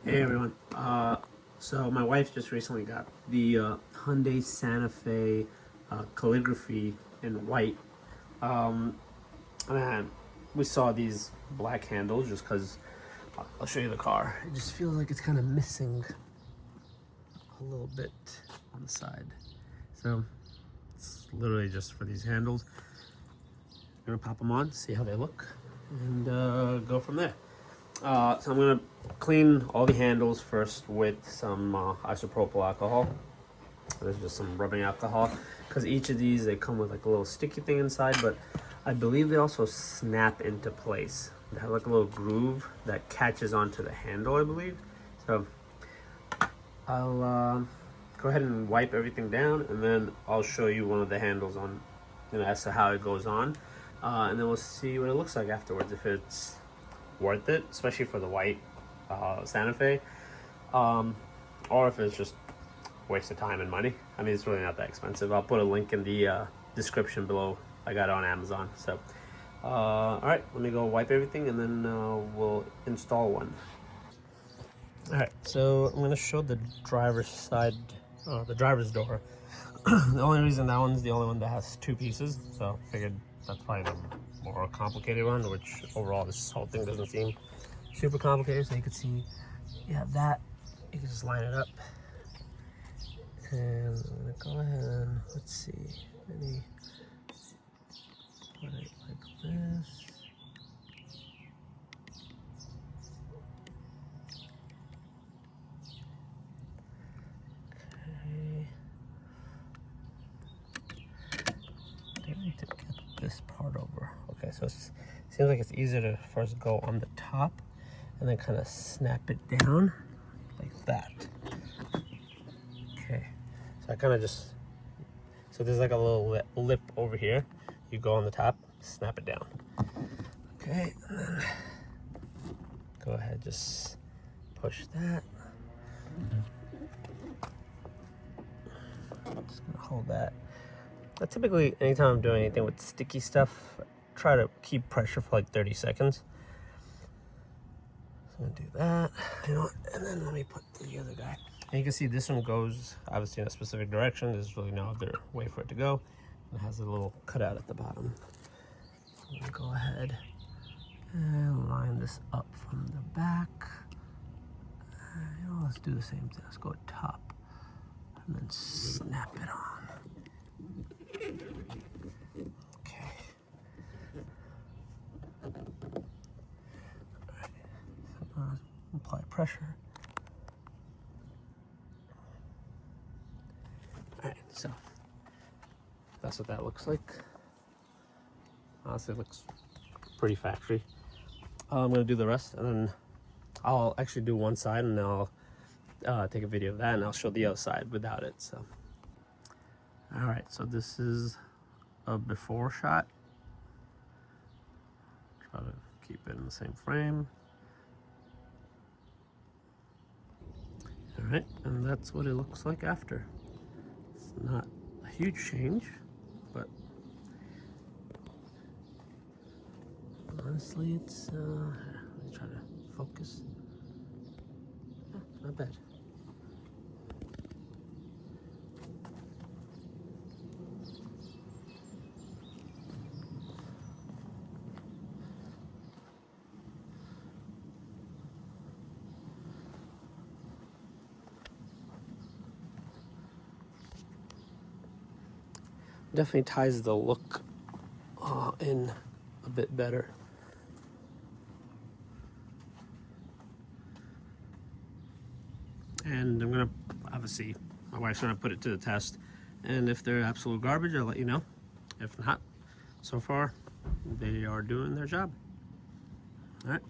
Hey everyone. So my wife just recently got the Hyundai Santa Fe Calligraphy in white. Um, and we saw these black handles just because I'll show you the car. It just feels like it's kind of missing a little bit on the side. So it's literally just for these handles. I'm gonna pop them on, see how they look, and go from there. So I'm gonna clean all the handles first with some isopropyl alcohol. There's just some rubbing alcohol because each of these, they come with like a little sticky thing inside, but I believe they also snap into place. They have like a little groove that catches onto the handle, I believe. So I'll go ahead and wipe everything down, and then I'll show you one of the handles on, as to how it goes on, and then we'll see what it looks like afterwards, if it's worth it, especially for the white Santa Fe, or if it's just a waste of time and money. I mean, it's really not that expensive. I'll put a link in the description below. I got it on Amazon. So all right, let me go wipe everything, and then we'll install one. All right, so I'm going to show the driver's side, the driver's door. The only reason that one's the only one that has two pieces, so I figured that's probably the more complicated one, which overall this whole thing doesn't seem super complicated. So you can see you have that, you can just line it up, and I'm gonna go ahead and let's see, maybe put it like this. Okay, I need to get this part over. Okay, so it seems like it's easier to first go on the top and then kind of snap it down like that. Okay, so I kind of just, so there's like a little lip over here. You go on the top, snap it down. Okay, and then go ahead, just push that. I'm just gonna hold that. Now, typically, anytime I'm doing anything with sticky stuff, try to keep pressure for like 30 seconds. So I'm gonna do that, and then let me put the other guy. And you can see this one goes obviously in a specific direction. There's really no other way for it to go. It has a little cutout at the bottom. So I'm gonna go ahead and line this up from the back. Let's do the same thing. Let's go top and then snap it on. Okay. All right. Apply pressure. All right, so that's what that looks like. Honestly, it looks pretty factory. I'm gonna do the rest, and then I'll actually do one side, and then I'll take a video of that, and I'll show the other side without it. So, all right, so this is a before shot. Try to keep it in the same frame. All right, and that's what it looks like after. It's not a huge change, but honestly, it's let me try to focus. Yeah, not bad. Definitely ties the look in a bit better. And I'm gonna, obviously, my wife's gonna put it to the test, and if they're absolute garbage, I'll let you know. If not, so far, they are doing their job. All right.